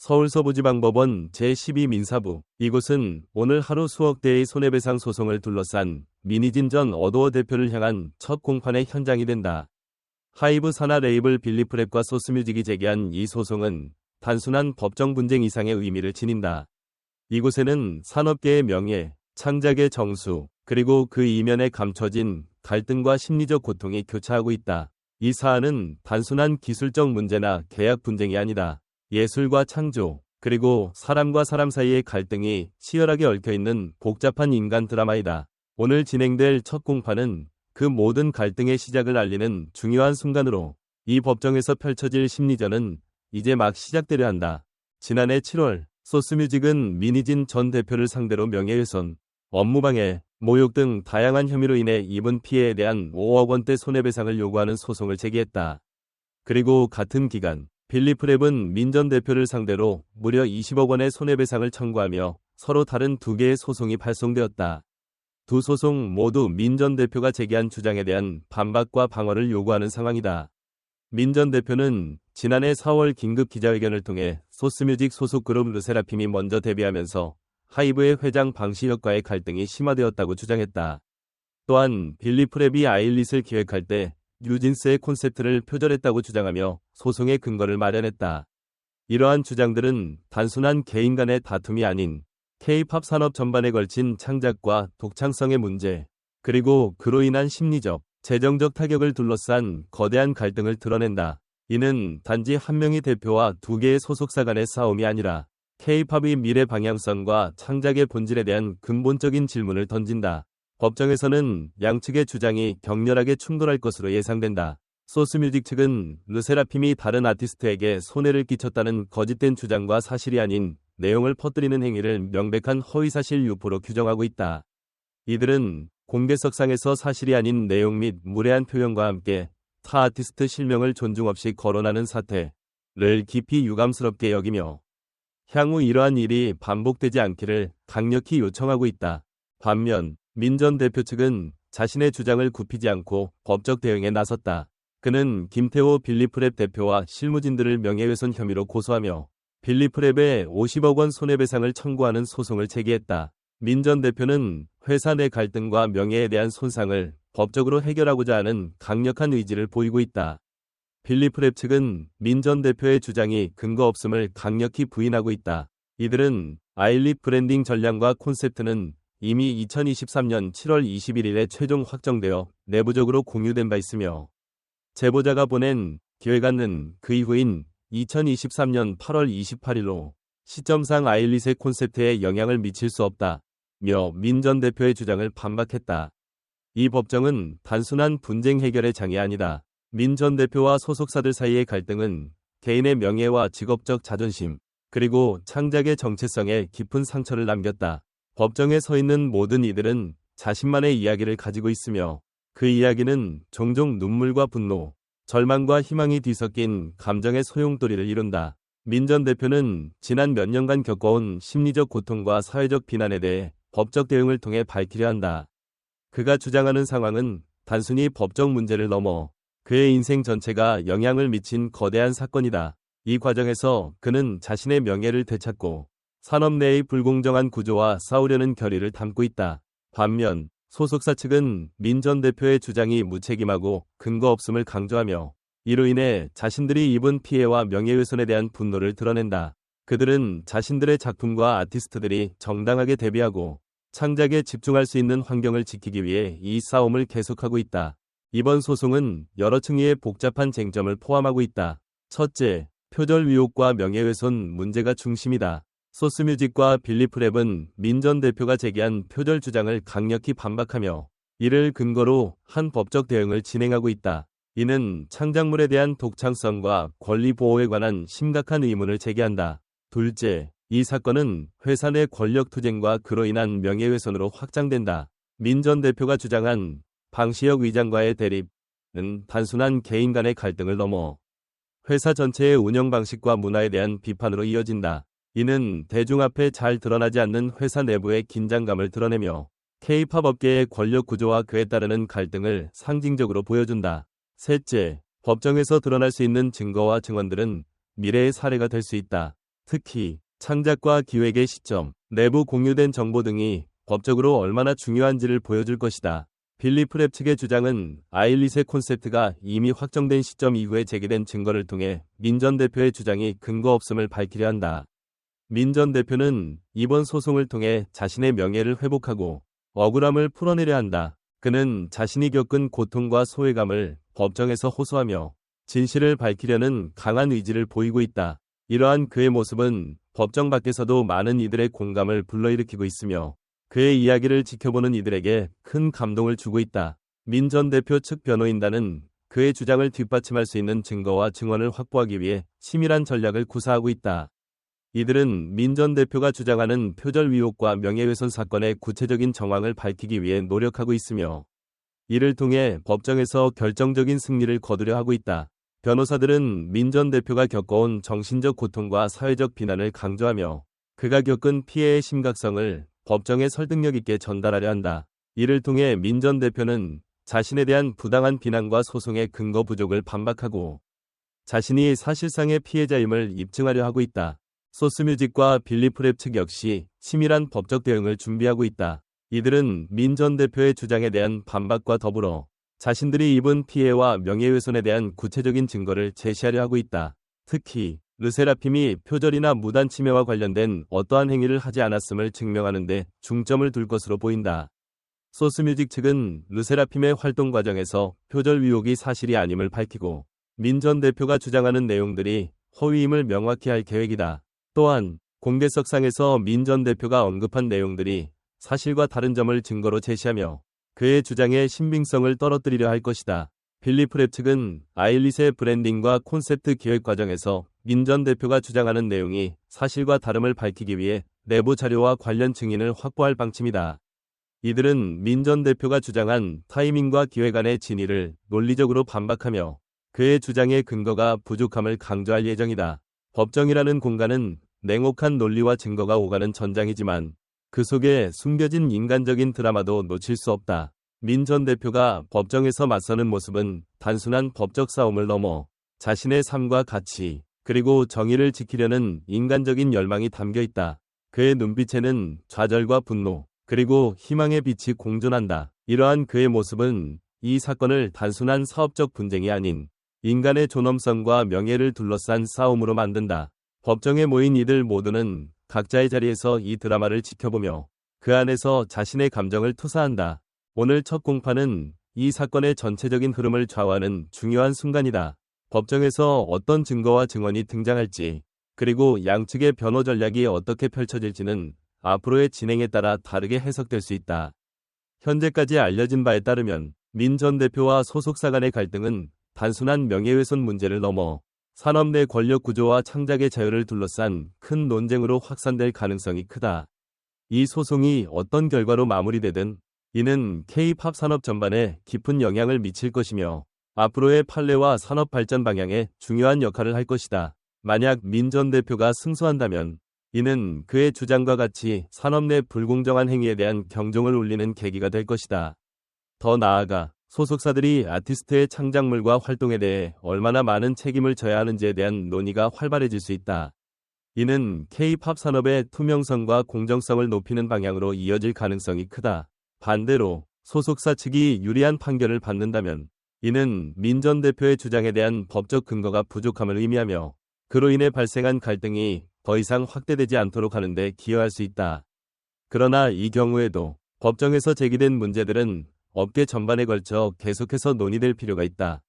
서울서부지방법원 제12민사부. 이곳은 오늘 하루 수억 대의 손해배상 소송을 둘러싼 민희진 전 어도어 대표를 향한 첫 공판의 현장이 된다. 하이브 산하 레이블 빌리프랩과 소스뮤직이 제기한 이 소송은 단순한 법정 분쟁 이상의 의미를 지닌다. 이곳에는 산업계의 명예, 창작의 정수, 그리고 그 이면에 감춰진 갈등과 심리적 고통이 교차하고 있다. 이 사안은 단순한 기술적 문제나 계약 분쟁이 아니다. 예술과 창조, 그리고 사람과 사람 사이의 갈등이 치열하게 얽혀있는 복잡한 인간 드라마이다. 오늘 진행될 첫 공판은 그 모든 갈등의 시작을 알리는 중요한 순간으로 이 법정에서 펼쳐질 심리전은 이제 막 시작되려 한다. 지난해 7월 소스뮤직은 민희진 전 대표를 상대로 명예훼손, 업무방해, 모욕 등 다양한 혐의로 인해 입은 피해에 대한 5억 원대 손해배상을 요구하는 소송을 제기했다. 그리고 같은 기간 빌리프랩은 민 전 대표를 상대로 무려 20억 원의 손해배상을 청구하며 서로 다른 두 개의 소송이 발송되었다. 두 소송 모두 민 전 대표가 제기한 주장에 대한 반박과 방어를 요구하는 상황이다. 민 전 대표는 지난해 4월 긴급 기자회견을 통해 소스뮤직 소속 그룹 르세라핌이 먼저 데뷔하면서 하이브의 회장 방시혁과의 갈등이 심화되었다고 주장했다. 또한 빌리프랩이 아일릿을 기획할 때 뉴진스의 콘셉트를 표절했다고 주장하며 소송의 근거를 마련했다. 이러한 주장들은 단순한 개인 간의 다툼이 아닌 K-팝 산업 전반에 걸친 창작과 독창성의 문제, 그리고 그로 인한 심리적, 재정적 타격을 둘러싼 거대한 갈등을 드러낸다. 이는 단지 한 명의 대표와 두 개의 소속사 간의 싸움이 아니라 K-팝의 미래 방향성과 창작의 본질에 대한 근본적인 질문을 던진다. 법정에서는 양측의 주장이 격렬하게 충돌할 것으로 예상된다. 소스뮤직 측은 르세라핌이 다른 아티스트에게 손해를 끼쳤다는 거짓된 주장과 사실이 아닌 내용을 퍼뜨리는 행위를 명백한 허위사실 유포로 규정하고 있다. 이들은 공개석상에서 사실이 아닌 내용 및 무례한 표현과 함께 타 아티스트 실명을 존중 없이 거론하는 사태를 깊이 유감스럽게 여기며 향후 이러한 일이 반복되지 않기를 강력히 요청하고 있다. 반면 민 전 대표 측은 자신의 주장을 굽히지 않고 법적 대응에 나섰다. 그는 김태호 빌리프랩 대표와 실무진들을 명예훼손 혐의로 고소하며 빌리프랩에 50억 원 손해배상을 청구하는 소송을 제기했다. 민 전 대표는 회사 내 갈등과 명예에 대한 손상을 법적으로 해결하고자 하는 강력한 의지를 보이고 있다. 빌리프랩 측은 민 전 대표의 주장이 근거 없음을 강력히 부인하고 있다. 이들은 아일릿 브랜딩 전략과 콘셉트는 이미 2023년 7월 21일에 최종 확정되어 내부적으로 공유된 바 있으며 제보자가 보낸 기획안은 그 이후인 2023년 8월 28일로 시점상 아일릿의 콘셉트에 영향을 미칠 수 없다며 민 전 대표의 주장을 반박했다. 이 법정은 단순한 분쟁 해결의 장이 아니다. 민 전 대표와 소속사들 사이의 갈등은 개인의 명예와 직업적 자존심, 그리고 창작의 정체성에 깊은 상처를 남겼다. 법정에 서 있는 모든 이들은 자신만의 이야기를 가지고 있으며 그 이야기는 종종 눈물과 분노, 절망과 희망이 뒤섞인 감정의 소용돌이를 이룬다. 민 전 대표는 지난 몇 년간 겪어온 심리적 고통과 사회적 비난에 대해 법적 대응을 통해 밝히려 한다. 그가 주장하는 상황은 단순히 법적 문제를 넘어 그의 인생 전체가 영향을 미친 거대한 사건이다. 이 과정에서 그는 자신의 명예를 되찾고 산업 내의 불공정한 구조와 싸우려는 결의를 담고 있다. 반면 소속사 측은 민 전 대표의 주장이 무책임하고 근거 없음을 강조하며 이로 인해 자신들이 입은 피해와 명예훼손에 대한 분노를 드러낸다. 그들은 자신들의 작품과 아티스트들이 정당하게 데뷔하고 창작에 집중할 수 있는 환경을 지키기 위해 이 싸움을 계속하고 있다. 이번 소송은 여러 층위의 복잡한 쟁점을 포함하고 있다. 첫째, 표절 의혹과 명예훼손 문제가 중심이다. 소스뮤직과 빌리프랩은 민 전 대표가 제기한 표절 주장을 강력히 반박하며 이를 근거로 한 법적 대응을 진행하고 있다. 이는 창작물에 대한 독창성과 권리 보호에 관한 심각한 의문을 제기한다. 둘째, 이 사건은 회사 내 권력 투쟁과 그로 인한 명예훼손으로 확장된다. 민 전 대표가 주장한 방시혁 의장과의 대립은 단순한 개인 간의 갈등을 넘어 회사 전체의 운영 방식과 문화에 대한 비판으로 이어진다. 이는 대중 앞에 잘 드러나지 않는 회사 내부의 긴장감을 드러내며 K-팝 업계의 권력 구조와 그에 따르는 갈등을 상징적으로 보여준다. 셋째, 법정에서 드러날 수 있는 증거와 증언들은 미래의 사례가 될 수 있다. 특히 창작과 기획의 시점, 내부 공유된 정보 등이 법적으로 얼마나 중요한지를 보여줄 것이다. 빌리프 랩 측의 주장은 아일릿의 콘셉트가 이미 확정된 시점 이후에 제기된 증거를 통해 민 전 대표의 주장이 근거 없음을 밝히려 한다. 민 전 대표는 이번 소송을 통해 자신의 명예를 회복하고 억울함을 풀어내려 한다. 그는 자신이 겪은 고통과 소외감을 법정에서 호소하며 진실을 밝히려는 강한 의지를 보이고 있다. 이러한 그의 모습은 법정 밖에서도 많은 이들의 공감을 불러일으키고 있으며 그의 이야기를 지켜보는 이들에게 큰 감동을 주고 있다. 민 전 대표 측 변호인단은 그의 주장을 뒷받침할 수 있는 증거와 증언을 확보하기 위해 치밀한 전략을 구사하고 있다. 이들은 민 전 대표가 주장하는 표절 의혹과 명예훼손 사건의 구체적인 정황을 밝히기 위해 노력하고 있으며 이를 통해 법정에서 결정적인 승리를 거두려 하고 있다. 변호사들은 민 전 대표가 겪어온 정신적 고통과 사회적 비난을 강조하며 그가 겪은 피해의 심각성을 법정에 설득력 있게 전달하려 한다. 이를 통해 민 전 대표는 자신에 대한 부당한 비난과 소송의 근거 부족을 반박하고 자신이 사실상의 피해자임을 입증하려 하고 있다. 소스뮤직과 빌리프 랩 측 역시 치밀한 법적 대응을 준비하고 있다. 이들은 민 전 대표의 주장에 대한 반박과 더불어 자신들이 입은 피해와 명예훼손에 대한 구체적인 증거를 제시하려 하고 있다. 특히 르세라핌이 표절이나 무단 침해와 관련된 어떠한 행위를 하지 않았음을 증명하는 데 중점을 둘 것으로 보인다. 소스뮤직 측은 르세라핌의 활동 과정에서 표절 의혹이 사실이 아님을 밝히고 민 전 대표가 주장하는 내용들이 허위임을 명확히 할 계획이다. 또한 공개석상에서 민 전 대표가 언급한 내용들이 사실과 다른 점을 증거로 제시하며 그의 주장의 신빙성을 떨어뜨리려 할 것이다. 빌리프 랩 측은 아일릿의 브랜딩과 콘셉트 기획 과정에서 민 전 대표가 주장하는 내용이 사실과 다름을 밝히기 위해 내부 자료와 관련 증인을 확보할 방침이다. 이들은 민 전 대표가 주장한 타이밍과 기획안의 진위를 논리적으로 반박하며 그의 주장의 근거가 부족함을 강조할 예정이다. 법정이라는 공간은 냉혹한 논리와 증거가 오가는 전장이지만 그 속에 숨겨진 인간적인 드라마도 놓칠 수 없다. 민 전 대표가 법정에서 맞서는 모습은 단순한 법적 싸움을 넘어 자신의 삶과 가치, 그리고 정의를 지키려는 인간적인 열망이 담겨 있다. 그의 눈빛에는 좌절과 분노, 그리고 희망의 빛이 공존한다. 이러한 그의 모습은 이 사건을 단순한 사업적 분쟁이 아닌 인간의 존엄성과 명예를 둘러싼 싸움으로 만든다. 법정에 모인 이들 모두는 각자의 자리에서 이 드라마를 지켜보며 그 안에서 자신의 감정을 투사한다. 오늘 첫 공판은 이 사건의 전체적인 흐름을 좌우하는 중요한 순간이다. 법정에서 어떤 증거와 증언이 등장할지, 그리고 양측의 변호 전략이 어떻게 펼쳐질지는 앞으로의 진행에 따라 다르게 해석될 수 있다. 현재까지 알려진 바에 따르면 민 전 대표와 소속사 간의 갈등은 단순한 명예훼손 문제를 넘어 산업 내 권력 구조와 창작의 자유를 둘러싼 큰 논쟁으로 확산될 가능성이 크다. 이 소송이 어떤 결과로 마무리되든 이는 K-팝 산업 전반에 깊은 영향을 미칠 것이며 앞으로의 판례와 산업 발전 방향에 중요한 역할을 할 것이다. 만약 민 전 대표가 승소한다면 이는 그의 주장과 같이 산업 내 불공정한 행위에 대한 경종을 울리는 계기가 될 것이다. 더 나아가 소속사들이 아티스트의 창작물과 활동에 대해 얼마나 많은 책임을 져야 하는지에 대한 논의가 활발해질 수 있다. 이는 K-팝 산업의 투명성과 공정성을 높이는 방향으로 이어질 가능성이 크다. 반대로 소속사 측이 유리한 판결을 받는다면 이는 민 전 대표의 주장에 대한 법적 근거가 부족함을 의미하며 그로 인해 발생한 갈등이 더 이상 확대되지 않도록 하는 데 기여할 수 있다. 그러나 이 경우에도 법정에서 제기된 문제들은 업계 전반에 걸쳐 계속해서 논의될 필요가 있다.